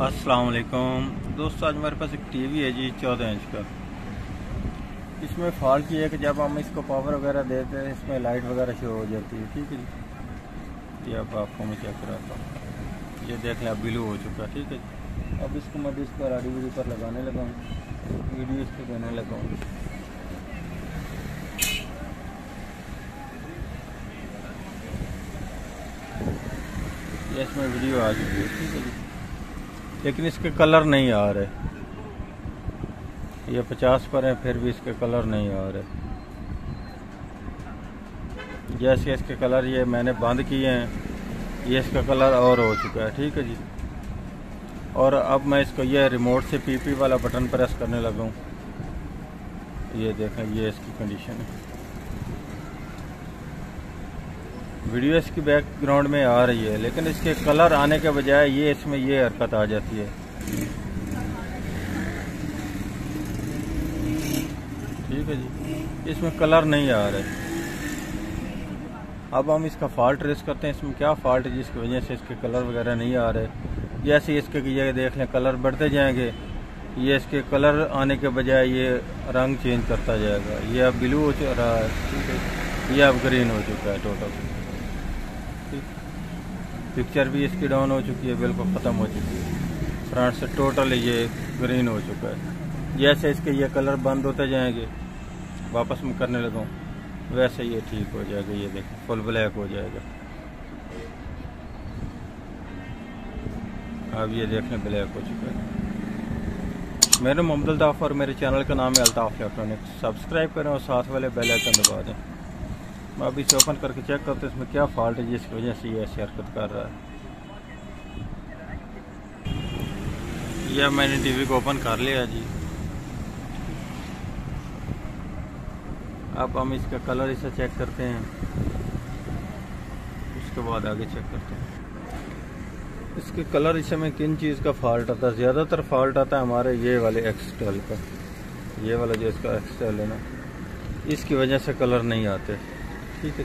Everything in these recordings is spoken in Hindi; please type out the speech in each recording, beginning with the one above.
अस्सलाम वालेकुम दोस्तों, आज हमारे पास एक टीवी है जी 14 इंच का। इसमें फॉल्ट ये है कि जब हम इसको पावर वगैरह देते हैं इसमें लाइट वगैरह शो हो जाती है। ठीक है जी, ये अब आपको मैं चेक कराता हूँ। ये देख लें अब ब्लू हो चुका है। ठीक है जी, अब इसको मैं डिस्क पर आड़ी पर लगाने लगा हूँ, वीडियो इस पर देने लगा हूँ। ये इसमें वीडियो आ चुकी है। ठीक है जी, लेकिन इसके कलर नहीं आ रहे। ये 50 पर है फिर भी इसके कलर नहीं आ रहे। जैसे इसके कलर ये मैंने बंद किए हैं, ये इसका कलर और हो चुका है। ठीक है जी, और अब मैं इसको ये रिमोट से पीपी वाला बटन प्रेस करने लगा हूँ। ये देखें, ये इसकी कंडीशन है। वीडियो इसकी बैकग्राउंड में आ रही है, लेकिन इसके कलर आने के बजाय ये इसमें ये हरकत आ जाती है। ठीक है जी, इसमें कलर नहीं आ रहे। अब हम इसका फॉल्ट ट्रेस करते हैं, इसमें क्या फॉल्ट है जिसकी वजह से इसके कलर वगैरह नहीं आ रहे। जैसे इसके ये देख लें, कलर बढ़ते जाएंगे, ये इसके कलर आने के बजाय ये रंग चेंज करता जाएगा। ये अब ब्लू हो रहा है। ठीक है, ये अब ग्रीन हो चुका है टोटल। पिक्चर भी इसकी डाउन हो चुकी है, बिल्कुल ख़त्म हो चुकी है। फ्रंट से टोटल ये ग्रीन हो चुका है। जैसे इसके ये कलर बंद होते जाएंगे, वापस मैं करने लगा हूँ, वैसे ये ठीक हो जाएगा। ये देखें, फुल ब्लैक हो जाएगा। अब ये देखने ब्लैक हो चुका है। मेरा मोहम्मद अल्ताफ़ और मेरे चैनल का नाम है अल्ताफ़ इलेक्ट्रॉनिक्स। सब्सक्राइब करें और साथ वाले बेल आइकन दबा दें। मैं अभी इसे ओपन करके चेक करते हैं इसमें क्या फॉल्ट है जिसकी वजह से ये ऐसी हरकत कर रहा है। यह मैंने टीवी को ओपन कर लिया जी। अब हम इसका कलर इसे चेक करते हैं, उसके बाद आगे चेक करते हैं इसके कलर। इसमें किन चीज़ का फॉल्ट आता है? ज़्यादातर फॉल्ट आता है हमारे ये वाले एक्सटेल का। ये वाला जो इसका एक्सटेल है ना, इसकी वजह से कलर नहीं आते। ठीक है,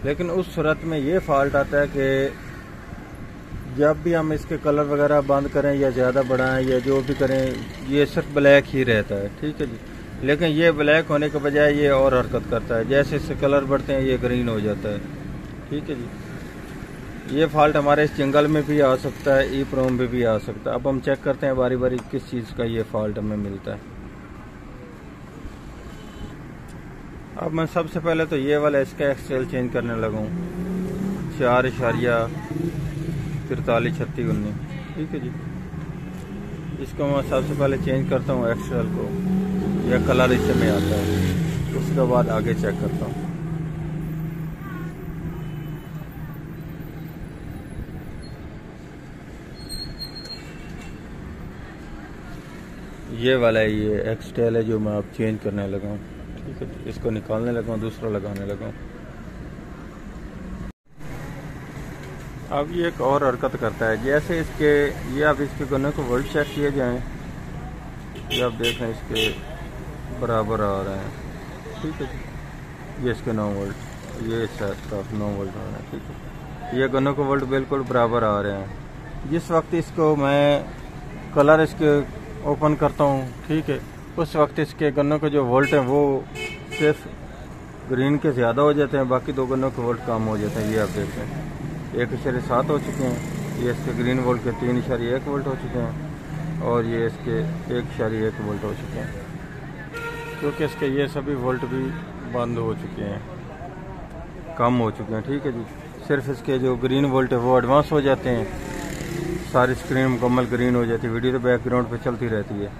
लेकिन उस सूरत में ये फॉल्ट आता है कि जब भी हम इसके कलर वगैरह बंद करें या ज़्यादा बढ़ाएं या जो भी करें, ये सिर्फ ब्लैक ही रहता है। ठीक है जी, लेकिन ये ब्लैक होने के बजाय ये और हरकत करता है। जैसे इससे कलर बढ़ते हैं ये ग्रीन हो जाता है। ठीक है जी, ये फॉल्ट हमारे इस जंगल में भी आ सकता है, ई प्रोम में भी आ सकता है। अब हम चेक करते हैं बारी बारी किस चीज़ का ये फॉल्ट हमें मिलता है। अब मैं सबसे पहले तो ये वाला इसका एक्सेल चेंज करने लगा हूँ, 4.433619। ठीक है जी, इसको मैं सबसे पहले चेंज करता हूँ एक्सेल को। यह कलर इससे में आता है, उसके बाद आगे चेक करता हूँ। ये वाला ये एक्सटेल है जो मैं अब चेंज करने लगा हूँ। ठीक है, इसको निकालने लगा हूँ, दूसरा लगाने लगा हूँ। अब ये एक और हरकत करता है। जैसे इसके ये अब इसके गन्ने को वोल्ट चेक किए जाएँ, ये आप देख रहे हैं इसके बराबर आ रहे हैं। ठीक है जी, ये इसके 9 वोल्ट, ये इसका 9 वोल्ट आ रहा है। ठीक है, ये गन्नों को वोल्ट बिल्कुल बराबर आ रहे हैं। जिस वक्त इसको मैं कलर इसके ओपन करता हूँ, ठीक है, उस वक्त इसके गन्नों के जो वोल्ट हैं वो सिर्फ ग्रीन के ज़्यादा हो जाते हैं, बाकी दो गन्नों के वोल्ट कम हो जाते हैं। ये आप देखते हैं 1.7 हो चुके हैं। ये इसके ग्रीन वोल्ट के 3.1 वोल्ट हो चुके हैं, और ये इसके 1.1 वोल्ट हो चुके हैं, क्योंकि इसके ये सभी वोल्ट भी बंद हो चुके हैं, कम हो चुके हैं। ठीक है जी, सिर्फ इसके जो ग्रीन वोल्ट है वो एडवांस हो जाते हैं, सारी स्क्रीन मुकम्मल ग्रीन हो जाती है। वीडियो तो बैकग्राउंड पे चलती रहती है।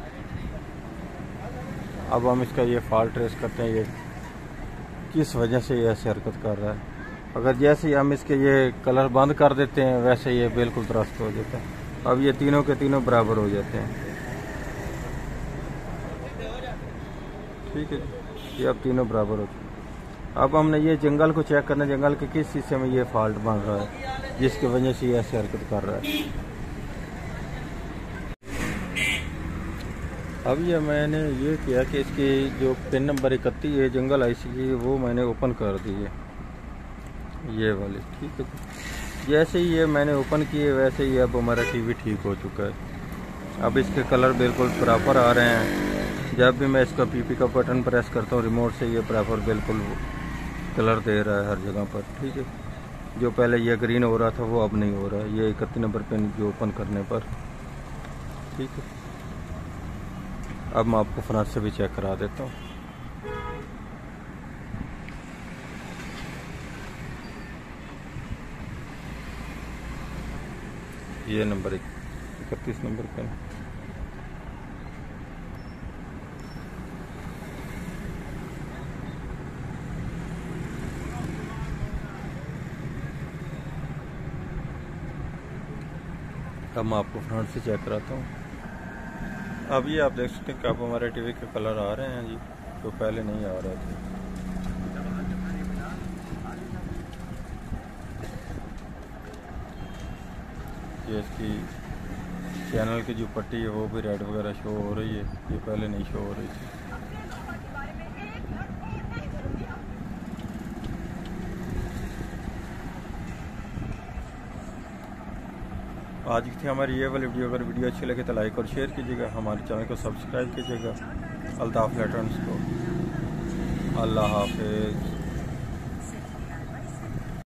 अब हम इसका ये फॉल्ट ट्रेस करते हैं, ये किस वजह से ये ऐसे हरकत कर रहा है। अगर जैसे ही हम इसके ये कलर बंद कर देते हैं वैसे ये बिल्कुल दुरुस्त हो जाता है। अब ये तीनों के तीनों बराबर हो जाते हैं। ठीक है, ये अब तीनों बराबर हो चुके हैं। अब हमने ये जंगल को चेक करना, जंगल के किस हिस्से में ये फॉल्ट बन रहा है जिसकी वजह से ये ऐसे हरकत कर रहा है। अब ये मैंने ये किया कि इसकी जो पिन नंबर 31 है जंगल आईसी की, वो मैंने ओपन कर दी है, ये वाली। ठीक है, जैसे ही ये मैंने ओपन किए वैसे ही अब हमारा टीवी ठीक हो चुका है। अब इसके कलर बिल्कुल बराबर आ रहे हैं। जब भी मैं इसका पीपी का बटन प्रेस करता हूँ रिमोट से, ये बराबर बिल्कुल कलर दे रहा है हर जगह पर। ठीक है, जो पहले ये ग्रीन हो रहा था वो अब नहीं हो रहा है, ये 31 नंबर पिन जो ओपन करने पर। ठीक है, अब मैं आपको फ्रंट से भी चेक करा देता हूँ। ये नंबर 31 नंबर पिन। अब मैं आपको फ्रंट से चेक कराता हूँ। अब ये आप देख सकते हैं कि अब हमारे टीवी के कलर आ रहे हैं जी, जो पहले नहीं आ रहे थे। ये इसकी चैनल की जो पट्टी है वो भी रेड वगैरह शो हो रही है, ये पहले नहीं शो हो रही थी। आज की थी हमारी ये वाली वीडियो। अगर वीडियो अच्छी लगे तो लाइक और शेयर कीजिएगा, हमारे चैनल को सब्सक्राइब कीजिएगा। अल्ताफ इलेक्ट्रॉनिक्स को अल्लाह हाफिज़।